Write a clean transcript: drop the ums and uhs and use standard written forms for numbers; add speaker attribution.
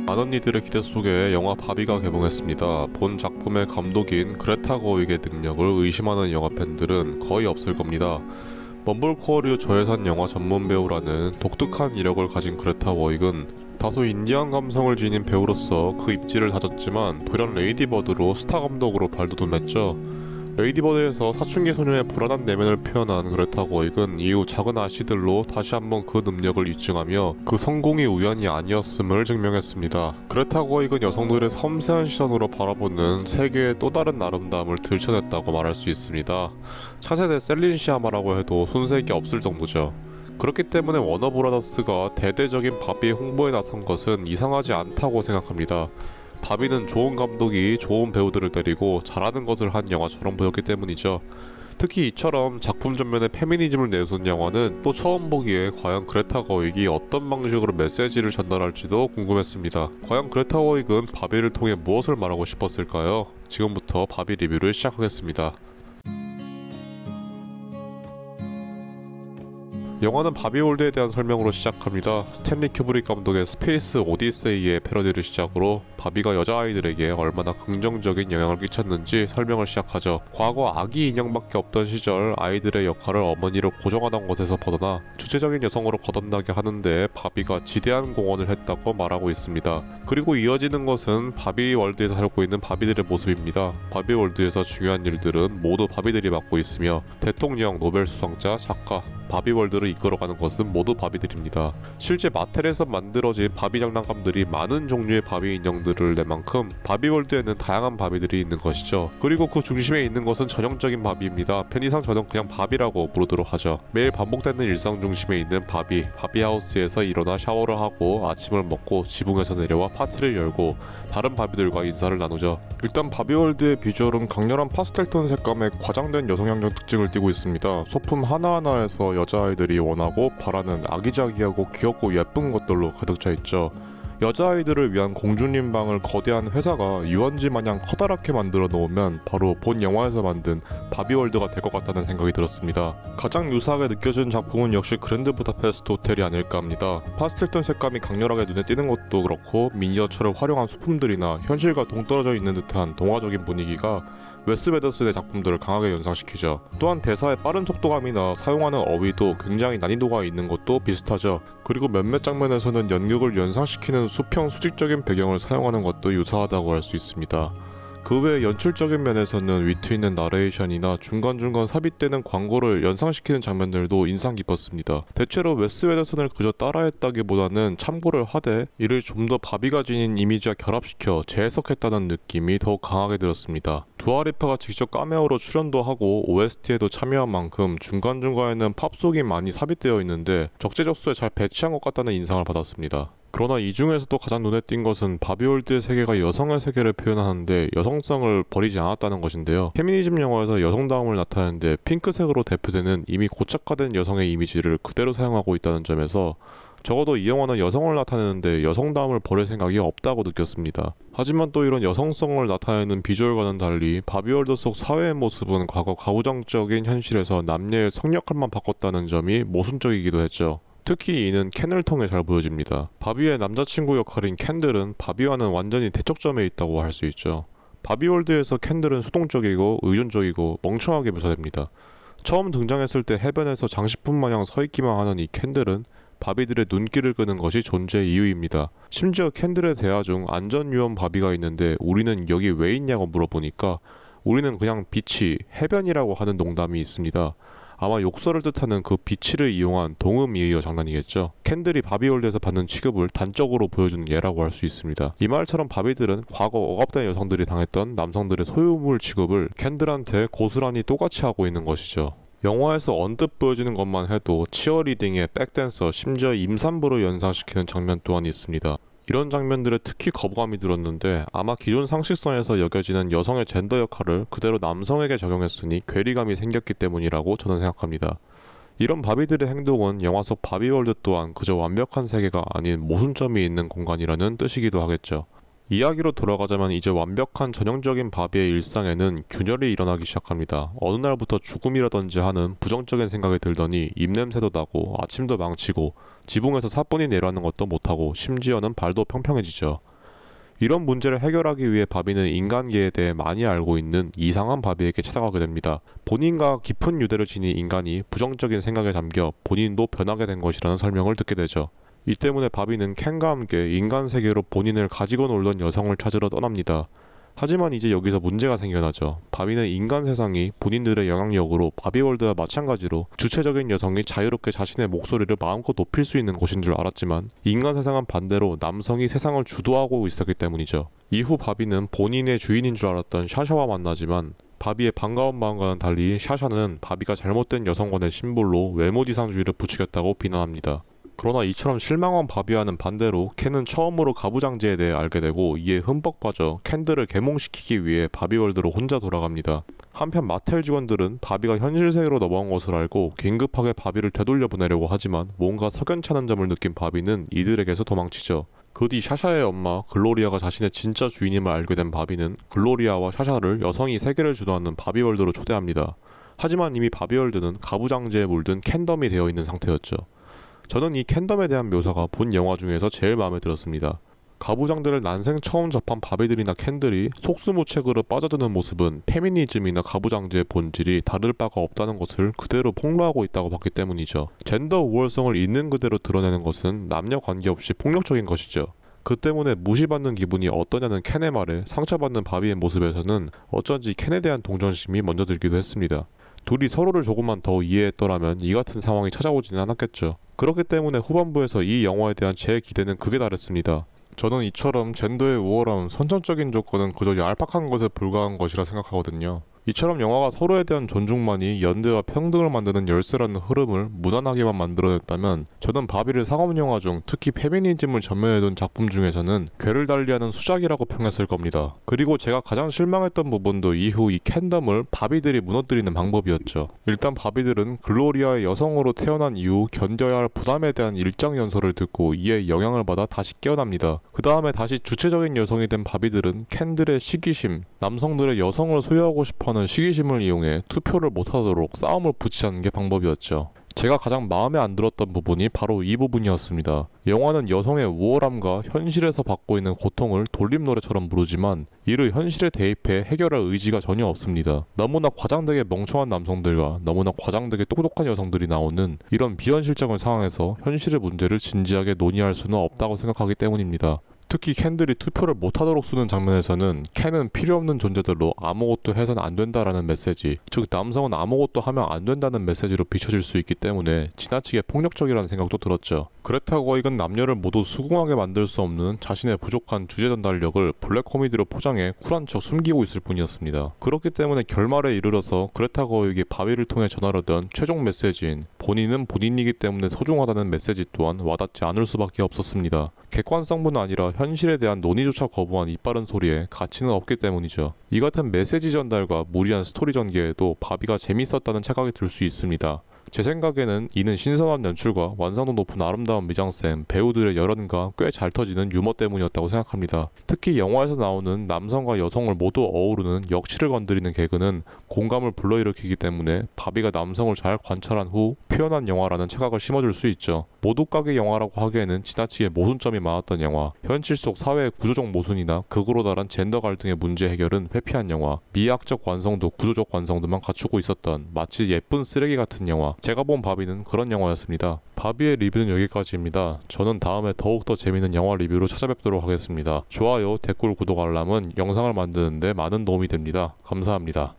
Speaker 1: 많은 이들의 기대 속에 영화 바비가 개봉했습니다. 본 작품의 감독인 그레타 거윅의 능력을 의심하는 영화 팬들은 거의 없을 겁니다. 먼볼코어류 저예산 영화 전문 배우라는 독특한 이력을 가진 그레타 거윅은 다소 인디안 감성을 지닌 배우로서 그 입지를 다졌지만 돌연 레이디버드로 스타 감독으로 발돋움했죠. 레이디버드에서 사춘기 소녀의 불안한 내면을 표현한 그레타 거윅은 이후 작은 아시들로 다시 한번 그 능력을 입증하며 그 성공이 우연이 아니었음을 증명했습니다. 그레타 거윅은 여성들의 섬세한 시선으로 바라보는 세계의 또 다른 아름다움을 들춰냈다고 말할 수 있습니다. 차세대 셀린 시아마라고 해도 손색이 없을 정도죠. 그렇기 때문에 워너브라더스가 대대적인 바비 홍보에 나선 것은 이상하지 않다고 생각합니다. 바비는 좋은 감독이 좋은 배우들을 데리고 잘하는 것을 한 영화처럼 보였기 때문이죠. 특히 이처럼 작품 전면에 페미니즘을 내세운 영화는 또 처음 보기에 과연 그레타 거윅이 어떤 방식으로 메시지를 전달할지도 궁금했습니다. 과연 그레타 거윅은 바비를 통해 무엇을 말하고 싶었을까요? 지금부터 바비 리뷰를 시작하겠습니다. 영화는 바비월드에 대한 설명으로 시작합니다. 스탠리 큐브릭 감독의 스페이스 오디세이의 패러디를 시작으로 바비가 여자아이들에게 얼마나 긍정적인 영향을 끼쳤는지 설명을 시작하죠. 과거 아기 인형밖에 없던 시절 아이들의 역할을 어머니로 고정하던 것에서 벗어나 주체적인 여성으로 거듭나게 하는데 바비가 지대한 공헌을 했다고 말하고 있습니다. 그리고 이어지는 것은 바비월드에서 살고 있는 바비들의 모습입니다. 바비월드에서 중요한 일들은 모두 바비들이 맡고 있으며 대통령, 노벨 수상자, 작가, 바비월드를 이끌어가는 것은 모두 바비들입니다. 실제 마텔에서 만들어진 바비 장난감들이 많은 종류의 바비 인형들을 낸 만큼 바비월드에는 다양한 바비들이 있는 것이죠. 그리고 그 중심에 있는 것은 전형적인 바비입니다. 편의상 저는 그냥 바비라고 부르도록 하죠. 매일 반복되는 일상 중심에 있는 바비 하우스에서 일어나 샤워를 하고 아침을 먹고 지붕에서 내려와 파티를 열고 다른 바비들과 인사를 나누죠. 일단 바비월드의 비주얼은 강렬한 파스텔톤 색감의 과장된 여성향적 특징을 띠고 있습니다. 소품 하나하나에서 여자아이들이 원하고 바라는 아기자기하고 귀엽고 예쁜 것들로 가득 차 있죠. 여자아이들을 위한 공주님 방을 거대한 회사가 유원지 마냥 커다랗게 만들어 놓으면 바로 본 영화에서 만든 바비월드가 될 것 같다는 생각이 들었습니다. 가장 유사하게 느껴지는 작품은 역시 그랜드 부다페스트 호텔이 아닐까 합니다. 파스텔톤 색감이 강렬하게 눈에 띄는 것도 그렇고 미니어처를 활용한 소품들이나 현실과 동떨어져 있는 듯한 동화적인 분위기가 웨스 웨더슨의 작품들을 강하게 연상시키죠. 또한 대사의 빠른 속도감이나 사용하는 어휘도 굉장히 난이도가 있는 것도 비슷하죠. 그리고 몇몇 장면에서는 연극을 연상시키는 수평 수직적인 배경을 사용하는 것도 유사하다고 할 수 있습니다. 그 외 연출적인 면에서는 위트 있는 나레이션이나 중간중간 삽입되는 광고를 연상시키는 장면들도 인상 깊었습니다. 대체로 웨스 웨더슨을 그저 따라했다기보다는 참고를 하되 이를 좀 더 바비가 지닌 이미지와 결합시켜 재해석했다는 느낌이 더욱 강하게 들었습니다. 두아리파가 직접 카메오로 출연도 하고 OST에도 참여한 만큼 중간중간에는 팝송이 많이 삽입되어 있는데 적재적소에 잘 배치한 것 같다는 인상을 받았습니다. 그러나 이 중에서도 가장 눈에 띈 것은 바비월드의 세계가 여성의 세계를 표현하는데 여성성을 버리지 않았다는 것인데요. 페미니즘 영화에서 여성다움을 나타내는데 핑크색으로 대표되는 이미 고착화된 여성의 이미지를 그대로 사용하고 있다는 점에서 적어도 이 영화는 여성을 나타내는데 여성다움을 버릴 생각이 없다고 느꼈습니다. 하지만 또 이런 여성성을 나타내는 비주얼과는 달리 바비월드 속 사회의 모습은 과거 가부장적인 현실에서 남녀의 성역할만 바꿨다는 점이 모순적이기도 했죠. 특히 이는 켄을 통해 잘 보여집니다. 바비의 남자친구 역할인 켄들은 바비와는 완전히 대척점에 있다고 할 수 있죠. 바비월드에서 켄들은 수동적이고 의존적이고 멍청하게 묘사됩니다. 처음 등장했을 때 해변에서 장식품 마냥 서있기만 하는 이 켄들은 바비들의 눈길을 끄는 것이 존재의 이유입니다. 심지어 켄들의 대화 중 안전위험 바비가 있는데 우리는 여기 왜 있냐고 물어보니까 우리는 그냥 비치, 해변이라고 하는 농담이 있습니다. 아마 욕설을 뜻하는 그 비치를 이용한 동음이의어 장난이겠죠. 켄들이 바비월드에서 받는 취급을 단적으로 보여주는 예라고 할 수 있습니다. 이 말처럼 바비들은 과거 억압된 여성들이 당했던 남성들의 소유물 취급을 켄들한테 고스란히 똑같이 하고 있는 것이죠. 영화에서 언뜻 보여지는 것만 해도 치어리딩의 백댄서, 심지어 임산부를 연상시키는 장면 또한 있습니다. 이런 장면들에 특히 거부감이 들었는데 아마 기존 상식선에서 여겨지는 여성의 젠더 역할을 그대로 남성에게 적용했으니 괴리감이 생겼기 때문이라고 저는 생각합니다. 이런 바비들의 행동은 영화 속 바비월드 또한 그저 완벽한 세계가 아닌 모순점이 있는 공간이라는 뜻이기도 하겠죠. 이야기로 돌아가자면 이제 완벽한 전형적인 바비의 일상에는 균열이 일어나기 시작합니다. 어느 날부터 죽음이라든지 하는 부정적인 생각이 들더니 입냄새도 나고 아침도 망치고 지붕에서 사뿐히 내려가는 것도 못하고 심지어는 발도 평평해지죠. 이런 문제를 해결하기 위해 바비는 인간계에 대해 많이 알고 있는 이상한 바비에게 찾아가게 됩니다. 본인과 깊은 유대를 지닌 인간이 부정적인 생각에 잠겨 본인도 변하게 된 것이라는 설명을 듣게 되죠. 이 때문에 바비는 켄과 함께 인간 세계로 본인을 가지고 놀던 여성을 찾으러 떠납니다. 하지만 이제 여기서 문제가 생겨나죠. 바비는 인간 세상이 본인들의 영향력으로 바비월드와 마찬가지로 주체적인 여성이 자유롭게 자신의 목소리를 마음껏 높일 수 있는 곳인 줄 알았지만 인간 세상은 반대로 남성이 세상을 주도하고 있었기 때문이죠. 이후 바비는 본인의 주인인 줄 알았던 샤샤와 만나지만 바비의 반가운 마음과는 달리 샤샤는 바비가 잘못된 여성관의 심볼로 외모지상주의를 부추겼다고 비난합니다. 그러나 이처럼 실망한 바비와는 반대로 켄은 처음으로 가부장제에 대해 알게 되고 이에 흠뻑 빠져 켄들을 계몽시키기 위해 바비월드로 혼자 돌아갑니다. 한편 마텔 직원들은 바비가 현실 세계로 넘어온 것을 알고 긴급하게 바비를 되돌려 보내려고 하지만 뭔가 석연찮은 점을 느낀 바비는 이들에게서 도망치죠. 그 뒤 샤샤의 엄마 글로리아가 자신의 진짜 주인임을 알게 된 바비는 글로리아와 샤샤를 여성이 세계를 주도하는 바비월드로 초대합니다. 하지만 이미 바비월드는 가부장제에 물든 캔덤이 되어 있는 상태였죠. 저는 이 캔덤에 대한 묘사가 본 영화 중에서 제일 마음에 들었습니다. 가부장들을 난생 처음 접한 바비들이나 캔들이 속수무책으로 빠져드는 모습은 페미니즘이나 가부장제의 본질이 다를 바가 없다는 것을 그대로 폭로하고 있다고 봤기 때문이죠. 젠더 우월성을 있는 그대로 드러내는 것은 남녀 관계없이 폭력적인 것이죠. 그 때문에 무시받는 기분이 어떠냐는 켄의 말에 상처받는 바비의 모습에서는 어쩐지 켄에 대한 동정심이 먼저 들기도 했습니다. 둘이 서로를 조금만 더 이해했더라면 이 같은 상황이 찾아오지는 않았겠죠. 그렇기 때문에 후반부에서 이 영화에 대한 제 기대는 극에 달했습니다. 저는 이처럼 젠더의 우월함, 선천적인 조건은 그저 얄팍한 것에 불과한 것이라 생각하거든요. 이처럼 영화가 서로에 대한 존중만이 연대와 평등을 만드는 열쇠라는 흐름을 무난하게만 만들어냈다면 저는 바비를 상업영화 중 특히 페미니즘을 전면에 둔 작품 중에서는 괴를 달리하는 수작이라고 평했을 겁니다. 그리고 제가 가장 실망했던 부분도 이후 이 캔덤을 바비들이 무너뜨리는 방법이었죠. 일단 바비들은 글로리아의 여성으로 태어난 이후 견뎌야 할 부담에 대한 일정 연설을 듣고 이에 영향을 받아 다시 깨어납니다. 그 다음에 다시 주체적인 여성이 된 바비들은 캔들의 시기심, 남성들의 여성을 소유하고 싶어하는 시기심을 이용해 투표를 못하도록 싸움을 붙이자는 게 방법이었죠. 제가 가장 마음에 안 들었던 부분이 바로 이 부분이었습니다. 영화는 여성의 우월함과 현실에서 받고 있는 고통을 돌림노래처럼 부르지만 이를 현실에 대입해 해결할 의지가 전혀 없습니다. 너무나 과장되게 멍청한 남성들과 너무나 과장되게 똑똑한 여성들이 나오는 이런 비현실적인 상황에서 현실의 문제를 진지하게 논의할 수는 없다고 생각하기 때문입니다. 특히 캔들이 투표를 못하도록 쓰는 장면에서는 캔은 필요없는 존재들로 아무것도 해서는 안 된다라는 메시지, 즉 남성은 아무것도 하면 안 된다는 메시지로 비춰질 수 있기 때문에 지나치게 폭력적이라는 생각도 들었죠. 그렇다고 이건 남녀를 모두 수긍하게 만들 수 없는 자신의 부족한 주제 전달력을 블랙 코미디로 포장해 쿨한 척 숨기고 있을 뿐이었습니다. 그렇기 때문에 결말에 이르러서 그레타 거역이 바비를 통해 전하려던 최종 메시지인 본인은 본인이기 때문에 소중하다는 메시지 또한 와닿지 않을 수밖에 없었습니다. 객관성뿐 아니라 현실에 대한 논의조차 거부한 이빠른 소리에 가치는 없기 때문이죠. 이 같은 메시지 전달과 무리한 스토리 전개에도 바비가 재밌었다는 착각이 들 수 있습니다. 제 생각에는 이는 신선한 연출과 완성도 높은 아름다운 미장센, 배우들의 열연과 꽤 잘 터지는 유머 때문이었다고 생각합니다. 특히 영화에서 나오는 남성과 여성을 모두 어우르는 역치를 건드리는 개그는 공감을 불러일으키기 때문에 바비가 남성을 잘 관찰한 후 표현한 영화라는 착각을 심어줄 수 있죠. 모독각의 영화라고 하기에는 지나치게 모순점이 많았던 영화, 현실 속 사회의 구조적 모순이나 극으로 달한 젠더 갈등의 문제 해결은 회피한 영화, 미학적 완성도, 구조적 완성도만 갖추고 있었던 마치 예쁜 쓰레기 같은 영화, 제가 본 바비는 그런 영화였습니다. 바비의 리뷰는 여기까지입니다. 저는 다음에 더욱더 재밌는 영화 리뷰로 찾아뵙도록 하겠습니다. 좋아요, 댓글, 구독, 알람은 영상을 만드는데 많은 도움이 됩니다. 감사합니다.